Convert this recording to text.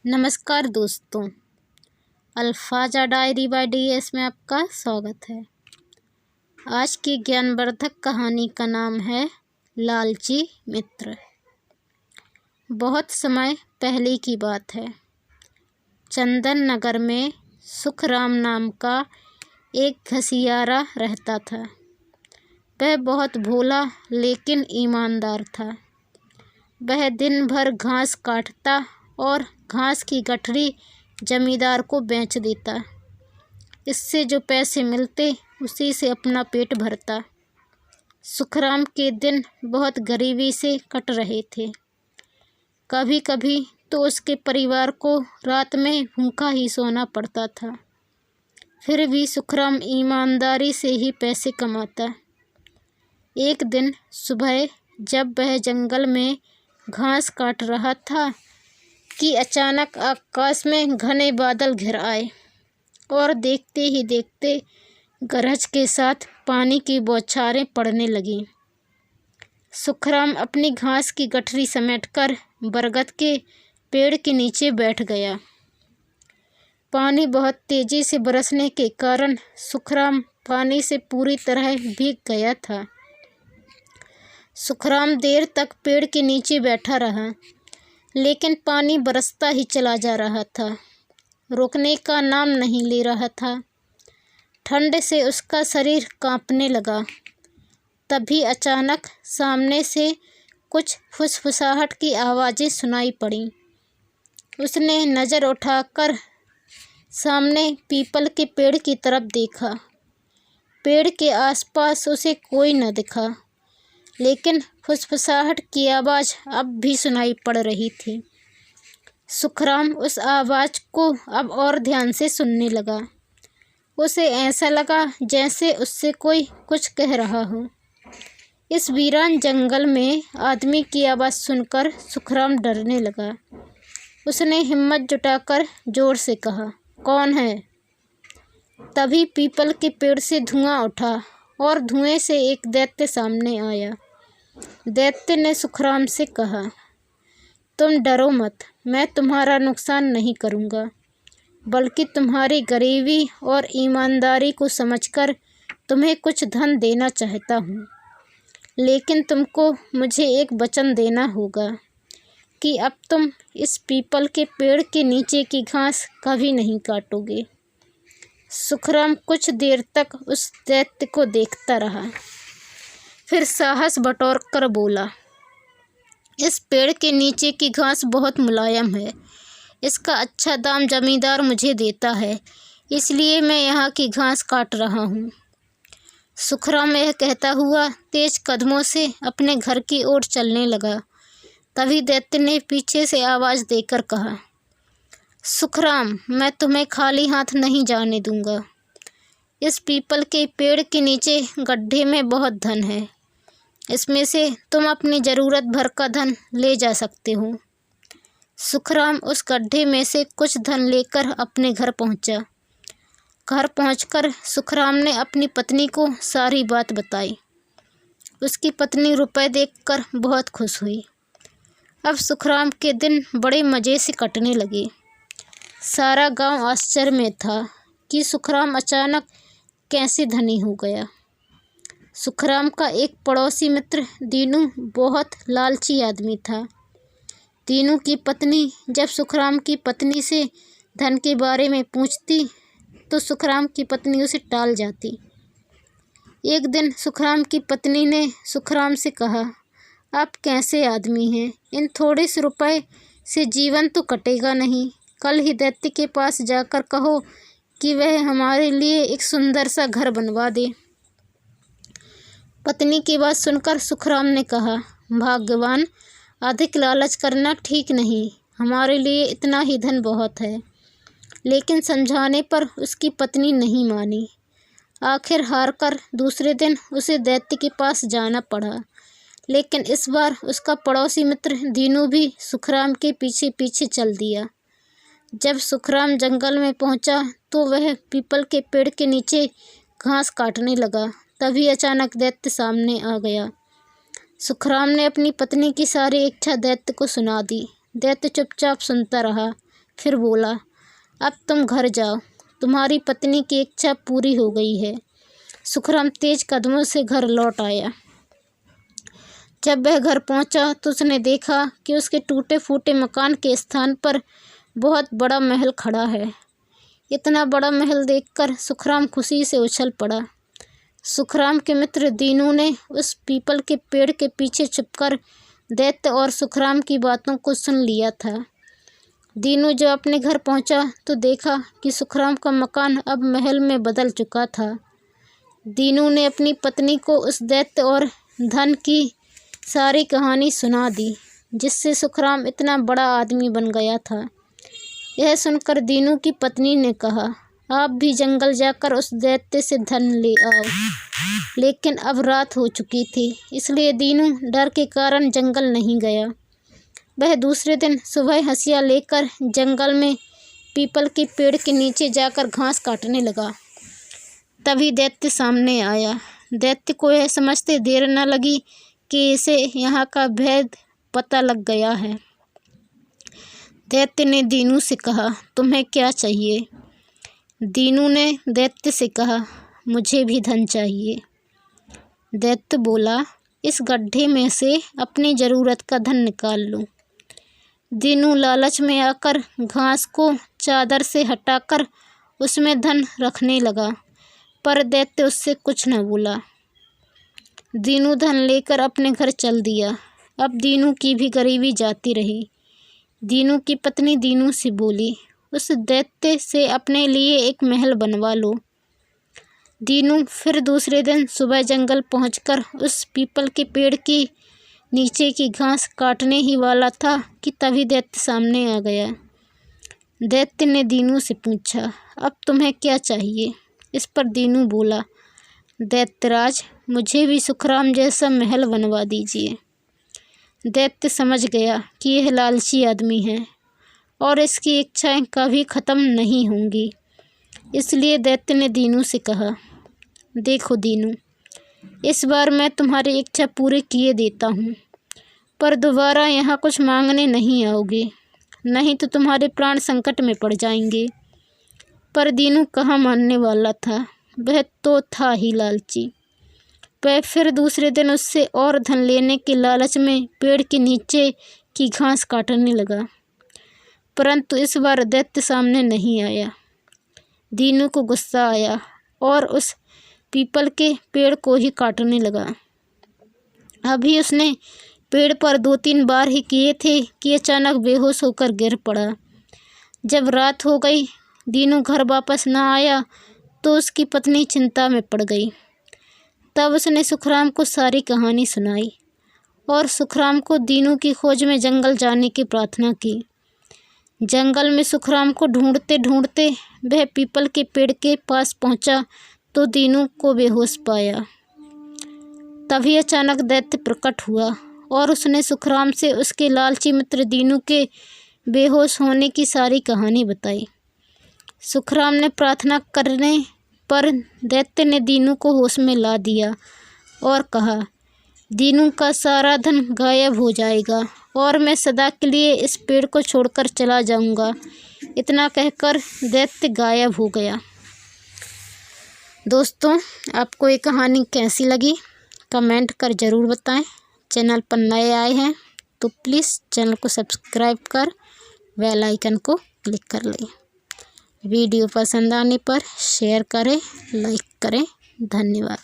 नमस्कार दोस्तों, अल्फाजा diary bye DS में आपका स्वागत है। आज की ज्ञानवर्धक कहानी का नाम है लालची मित्र। बहुत समय पहले की बात है। चंदन नगर में सुखराम नाम का एक घसियारा रहता था। वह बहुत भोला लेकिन ईमानदार था। वह दिन भर घास काटता और घास की गठरी जमींदार को बेच देता। इससे जो पैसे मिलते उसी से अपना पेट भरता। सुखराम के दिन बहुत गरीबी से कट रहे थे। कभी कभी तो उसके परिवार को रात में भूखा ही सोना पड़ता था। फिर भी सुखराम ईमानदारी से ही पैसे कमाता। एक दिन सुबह जब वह जंगल में घास काट रहा था कि अचानक आकाश में घने बादल घिर आए और देखते ही देखते गरज के साथ पानी की बौछारें पड़ने लगीं। सुखराम अपनी घास की गठरी समेटकर बरगद के पेड़ के नीचे बैठ गया। पानी बहुत तेजी से बरसने के कारण सुखराम पानी से पूरी तरह भीग गया था। सुखराम देर तक पेड़ के नीचे बैठा रहा, लेकिन पानी बरसता ही चला जा रहा था, रुकने का नाम नहीं ले रहा था। ठंड से उसका शरीर कांपने लगा। तभी अचानक सामने से कुछ फुसफुसाहट की आवाज़ें सुनाई पड़ीं। उसने नज़र उठाकर सामने पीपल के पेड़ की तरफ देखा। पेड़ के आसपास उसे कोई न दिखा, लेकिन फुसफुसाहट की आवाज़ अब भी सुनाई पड़ रही थी। सुखराम उस आवाज़ को अब और ध्यान से सुनने लगा। उसे ऐसा लगा जैसे उससे कोई कुछ कह रहा हो। इस वीरान जंगल में आदमी की आवाज़ सुनकर सुखराम डरने लगा। उसने हिम्मत जुटाकर ज़ोर से कहा, कौन है? तभी पीपल के पेड़ से धुआं उठा और धुएं से एक दैत्य सामने आया। दैत्य ने सुखराम से कहा, तुम डरो मत, मैं तुम्हारा नुकसान नहीं करूँगा, बल्कि तुम्हारी गरीबी और ईमानदारी को समझकर तुम्हें कुछ धन देना चाहता हूँ। लेकिन तुमको मुझे एक वचन देना होगा कि अब तुम इस पीपल के पेड़ के नीचे की घास कभी नहीं काटोगे। सुखराम कुछ देर तक उस दैत्य को देखता रहा, फिर साहस बटोरकर बोला, इस पेड़ के नीचे की घास बहुत मुलायम है। इसका अच्छा दाम जमींदार मुझे देता है, इसलिए मैं यहाँ की घास काट रहा हूँ। सुखराम यह कहता हुआ तेज कदमों से अपने घर की ओर चलने लगा। तभी दैत्य ने पीछे से आवाज़ देकर कहा, सुखराम, मैं तुम्हें खाली हाथ नहीं जाने दूँगा। इस पीपल के पेड़ के नीचे गड्ढे में बहुत धन है। इसमें से तुम अपनी ज़रूरत भर का धन ले जा सकते हो। सुखराम उस गड्ढे में से कुछ धन लेकर अपने घर पहुंचा। घर पहुंचकर सुखराम ने अपनी पत्नी को सारी बात बताई। उसकी पत्नी रुपए देखकर बहुत खुश हुई। अब सुखराम के दिन बड़े मज़े से कटने लगे। सारा गांव आश्चर्य में था कि सुखराम अचानक कैसे धनी हो गया। सुखराम का एक पड़ोसी मित्र दीनू बहुत लालची आदमी था। दीनू की पत्नी जब सुखराम की पत्नी से धन के बारे में पूछती तो सुखराम की पत्नी उसे टाल जाती। एक दिन सुखराम की पत्नी ने सुखराम से कहा, आप कैसे आदमी हैं? इन थोड़े से रुपए से जीवन तो कटेगा नहीं। कल ही दैत्य के पास जाकर कहो कि वह हमारे लिए एक सुंदर सा घर बनवा दे। पत्नी की बात सुनकर सुखराम ने कहा, भाग्यवान, अधिक लालच करना ठीक नहीं। हमारे लिए इतना ही धन बहुत है। लेकिन समझाने पर उसकी पत्नी नहीं मानी। आखिर हार कर दूसरे दिन उसे दैत्य के पास जाना पड़ा। लेकिन इस बार उसका पड़ोसी मित्र दीनू भी सुखराम के पीछे पीछे चल दिया। जब सुखराम जंगल में पहुंचा तो वह पीपल के पेड़ के नीचे घास काटने लगा। तभी अचानक दैत्य सामने आ गया। सुखराम ने अपनी पत्नी की सारी इच्छा दैत्य को सुना दी। दैत्य चुपचाप सुनता रहा। फिर बोला, अब तुम घर जाओ, तुम्हारी पत्नी की इच्छा पूरी हो गई है। सुखराम तेज कदमों से घर लौट आया। जब वह घर पहुंचा तो उसने देखा कि उसके टूटे फूटे मकान के स्थान पर बहुत बड़ा महल खड़ा है। इतना बड़ा महल देखकर सुखराम खुशी से उछल पड़ा। सुखराम के मित्र दीनू ने उस पीपल के पेड़ के पीछे छुपकर दैत्य और सुखराम की बातों को सुन लिया था। दीनू जब अपने घर पहुंचा तो देखा कि सुखराम का मकान अब महल में बदल चुका था। दीनू ने अपनी पत्नी को उस दैत्य और धन की सारी कहानी सुना दी, जिससे सुखराम इतना बड़ा आदमी बन गया था। यह सुनकर दीनू की पत्नी ने कहा, आप भी जंगल जाकर उस दैत्य से धन ले आओ। लेकिन अब रात हो चुकी थी, इसलिए दीनू डर के कारण जंगल नहीं गया। वह दूसरे दिन सुबह हंसिया लेकर जंगल में पीपल के पेड़ के नीचे जाकर घास काटने लगा। तभी दैत्य सामने आया। दैत्य को यह समझते देर न लगी कि इसे यहाँ का भेद पता लग गया है। दैत्य ने दीनू से कहा, तुम्हें क्या चाहिए? दीनू ने दैत्य से कहा, मुझे भी धन चाहिए। दैत्य बोला, इस गड्ढे में से अपनी ज़रूरत का धन निकाल लो। दीनू लालच में आकर घास को चादर से हटाकर उसमें धन रखने लगा, पर दैत्य उससे कुछ न बोला। दीनू धन लेकर अपने घर चल दिया। अब दीनू की भी गरीबी जाती रही। दीनू की पत्नी दीनू से बोली, उस दैत्य से अपने लिए एक महल बनवा लो। दीनू फिर दूसरे दिन सुबह जंगल पहुंचकर उस पीपल के पेड़ की नीचे की घास काटने ही वाला था कि तभी दैत्य सामने आ गया। दैत्य ने दीनू से पूछा, अब तुम्हें क्या चाहिए? इस पर दीनू बोला, दैत्यराज, मुझे भी सुखराम जैसा महल बनवा दीजिए। दैत्य समझ गया कि यह लालची आदमी है और इसकी इच्छाएं कभी ख़त्म नहीं होंगी। इसलिए दैत्य ने दीनू से कहा, देखो दीनू, इस बार मैं तुम्हारी इच्छा पूरी किए देता हूँ, पर दोबारा यहाँ कुछ मांगने नहीं आओगे, नहीं तो तुम्हारे प्राण संकट में पड़ जाएंगे। पर दीनू कहाँ मानने वाला था, वह तो था ही लालची। वह फिर दूसरे दिन उससे और धन लेने के लालच में पेड़ के नीचे की घास काटने लगा, परंतु इस बार दैत्य सामने नहीं आया। दीनू को गुस्सा आया और उस पीपल के पेड़ को ही काटने लगा। अभी उसने पेड़ पर 2-3 बार ही किए थे कि अचानक बेहोश होकर गिर पड़ा। जब रात हो गई, दीनू घर वापस न आया तो उसकी पत्नी चिंता में पड़ गई। तब उसने सुखराम को सारी कहानी सुनाई और सुखराम को दीनू की खोज में जंगल जाने की प्रार्थना की। जंगल में सुखराम को ढूंढते ढूंढते वह पीपल के पेड़ के पास पहुंचा तो दीनू को बेहोश पाया। तभी अचानक दैत्य प्रकट हुआ और उसने सुखराम से उसके लालची मित्र दीनू के बेहोश होने की सारी कहानी बताई। सुखराम ने प्रार्थना करने पर दैत्य ने दीनू को होश में ला दिया और कहा, दीनू का सारा धन गायब हो जाएगा और मैं सदा के लिए इस पेड़ को छोड़कर चला जाऊंगा। इतना कहकर दैत्य गायब हो गया। दोस्तों, आपको ये कहानी कैसी लगी कमेंट कर ज़रूर बताएं। चैनल पर नए आए हैं तो प्लीज़ चैनल को सब्सक्राइब कर बेल आइकन को क्लिक कर लें। वीडियो पसंद आने पर शेयर करें, लाइक करें। धन्यवाद।